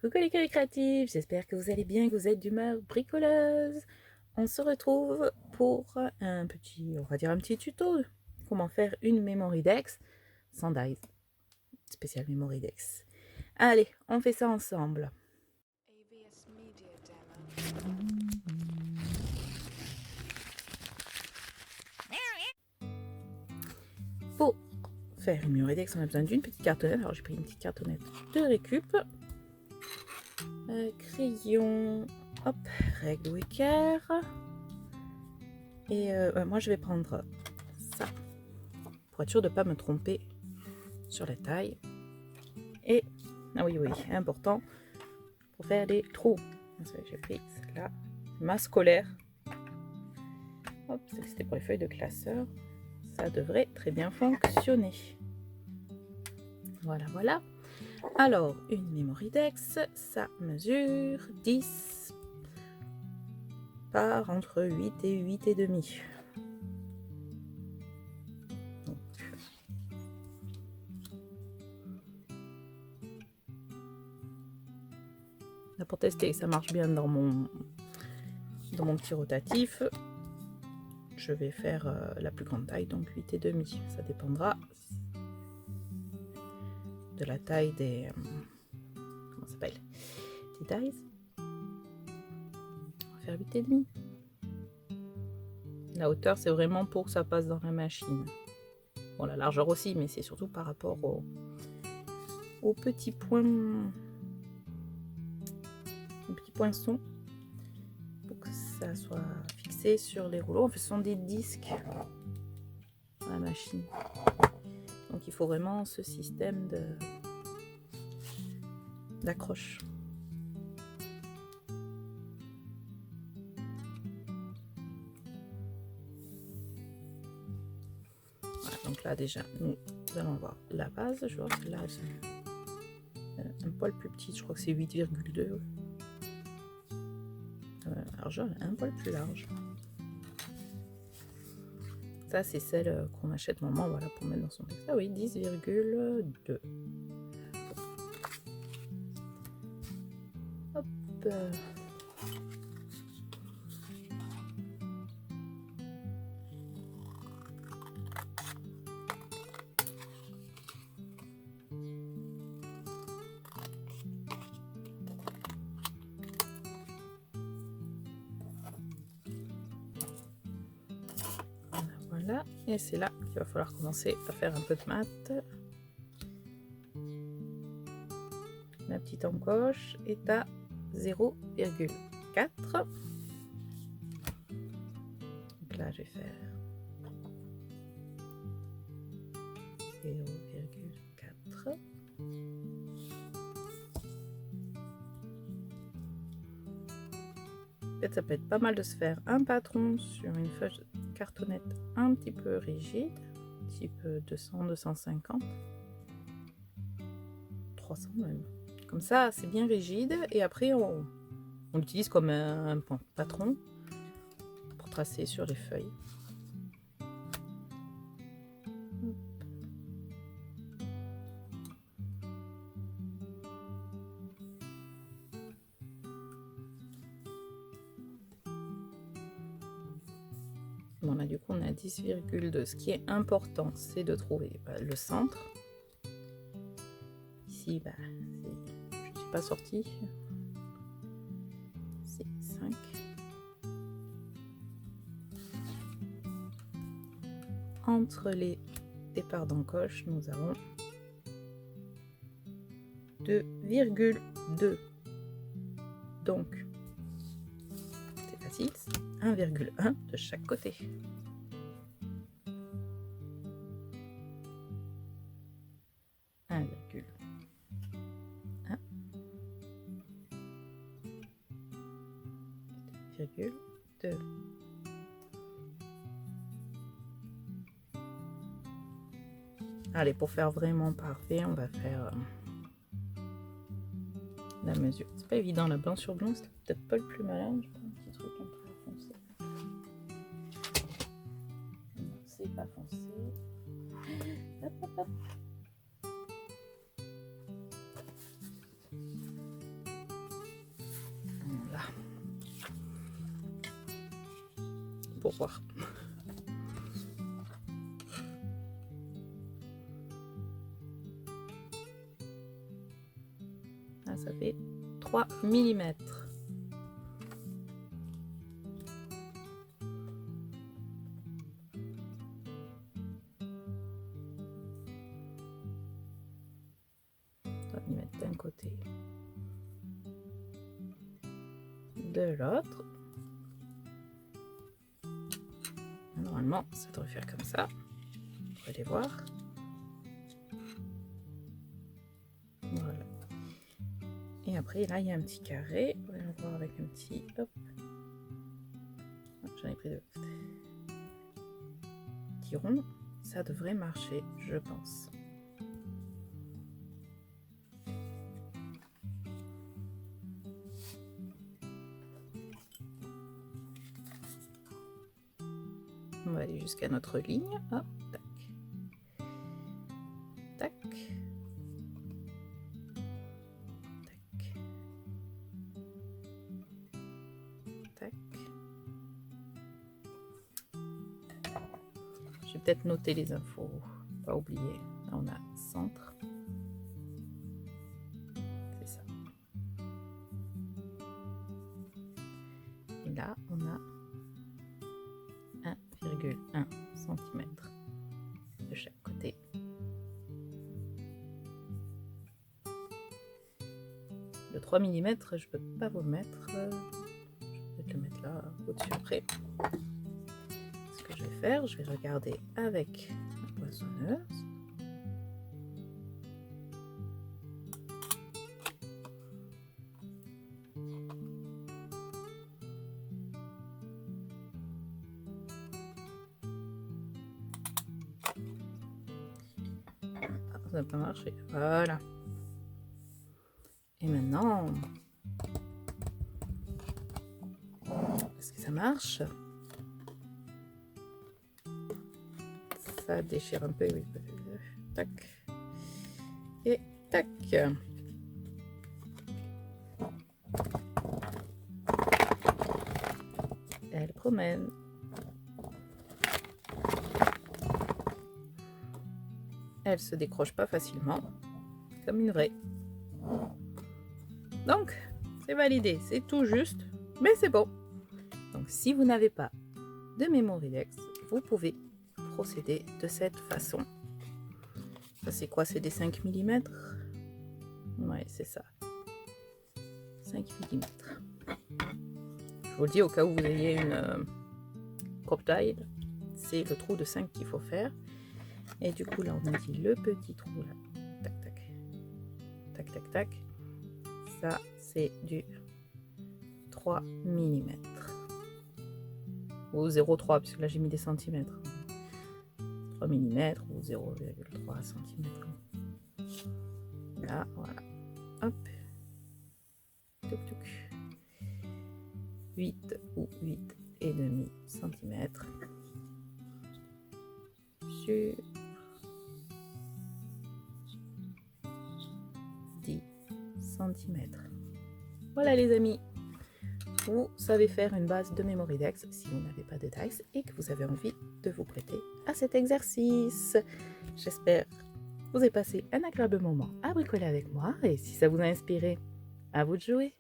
Coucou les cœurs créatifs, j'espère que vous allez bien, que vous êtes d'humeur bricoleuse. On se retrouve pour un petit, on va dire un petit tuto. Comment faire une memory dex sans dies. Spécial memory dex. Allez, on fait ça ensemble. AVS Media Demo. Pour faire une memory dex, on a besoin d'une petite cartonnette. Alors j'ai pris une petite cartonnette de récup. Crayon, hop, règle Wicker. Et moi je vais prendre ça pour être sûr de ne pas me tromper sur la taille. Et, ah oui, important, pour faire des trous. J'ai pris celle-là, ma scolaire. Hop, c'était pour les feuilles de classeur. Ça devrait très bien fonctionner. Voilà, voilà. Alors, une memory dex, ça mesure 10 par entre 8 et 8 et demi. Là, pour tester que ça marche bien dans mon petit rotatif, je vais faire la plus grande taille, donc 8 et demi. Ça dépendra de la taille des comment ça s'appelle, des dies. On va faire 8 et demi. La hauteur, c'est vraiment pour que ça passe dans la machine. Bon, la largeur aussi, mais c'est surtout par rapport aux petits points, aux petits poinçons, pour que ça soit fixé sur les rouleaux. En fait, ce sont des disques dans la machine. Donc, il faut vraiment ce système d'accroche. Voilà, donc là, déjà, nous allons voir la base. Je vois que là, c'est un poil plus petit. Je crois que c'est 8,2. Largeur, un poil plus large. Ça, c'est celle qu'on achète normalement, voilà, pour mettre dans son texte. Ah oui, 10,2. Hop. Voilà, et c'est là qu'il va falloir commencer à faire un peu de maths. La petite encoche est à 0,4. Donc là, je vais faire 0,4. En fait, ça peut être pas mal de se faire un patron sur une feuille de cartonnette un petit peu rigide, type 200, 250, 300 même. Comme ça, c'est bien rigide, et après, on l'utilise comme un patron pour tracer sur les feuilles. Bon, là, du coup, on a 10,2. Ce qui est important, c'est de trouver le centre. Ici, je ne suis pas sortie. C'est 5. Entre les départs d'encoche, nous avons 2,2. Donc, c'est facile, 1,1 de chaque côté. Virgule 2. Allez, pour faire vraiment parfait, on va faire la mesure. C'est pas évident, la blanc sur blanc, c'est peut-être pas le plus malin. Je prends un petit truc un peu foncé. Non, c'est pas foncé. Hop, hop, hop. pour voir. Là, ça fait 3 mm. On va y mettre d'un côté, de l'autre. Normalement, ça devrait faire comme ça. Vous allez voir. Voilà. Et après, là, il y a un petit carré. On va le voir avec un petit... Hop. J'en ai pris deux. Petit rond. Ça devrait marcher, je pense. On va aller jusqu'à notre ligne. Hop, tac. Tac. Tac. Tac. Je vais peut-être noter les infos, pas oublier. Là, on a centre. C'est ça. Et là, on a 1,1 cm de chaque côté. Le 3 mm, je peux pas vous le mettre. Je vais peut-être le mettre là au-dessus après. Ce que je vais faire, je vais regarder avec la poinçonneuse. Ça n'a pas marché. Voilà. Et maintenant, est-ce que ça marche? Ça déchire un peu, oui. Tac. Et tac. Elle promène. Elle se décroche pas facilement, comme une vraie. Donc, c'est validé, c'est tout juste, mais c'est bon. Donc, si vous n'avez pas de Memorydex, vous pouvez procéder de cette façon. Ça, c'est quoi? C'est des 5 mm? Ouais, c'est ça. 5 mm. Je vous le dis au cas où vous ayez une crop tile, c'est le trou de 5 qu'il faut faire. Et du coup, là, on a dit le petit trou là. Tac, tac. Tac, tac, tac. Ça, c'est du 3 mm. Ou 0,3, puisque là, j'ai mis des centimètres. 3 mm ou 0,3 cm. Là, voilà. Hop. Touc, touc. 8 ou 8,5 cm. Sur 10 cm. Voilà les amis, vous savez faire une base de Memorydex si vous n'avez pas de dice et que vous avez envie de vous prêter à cet exercice. J'espère que vous avez passé un agréable moment à bricoler avec moi et si ça vous a inspiré, à vous de jouer.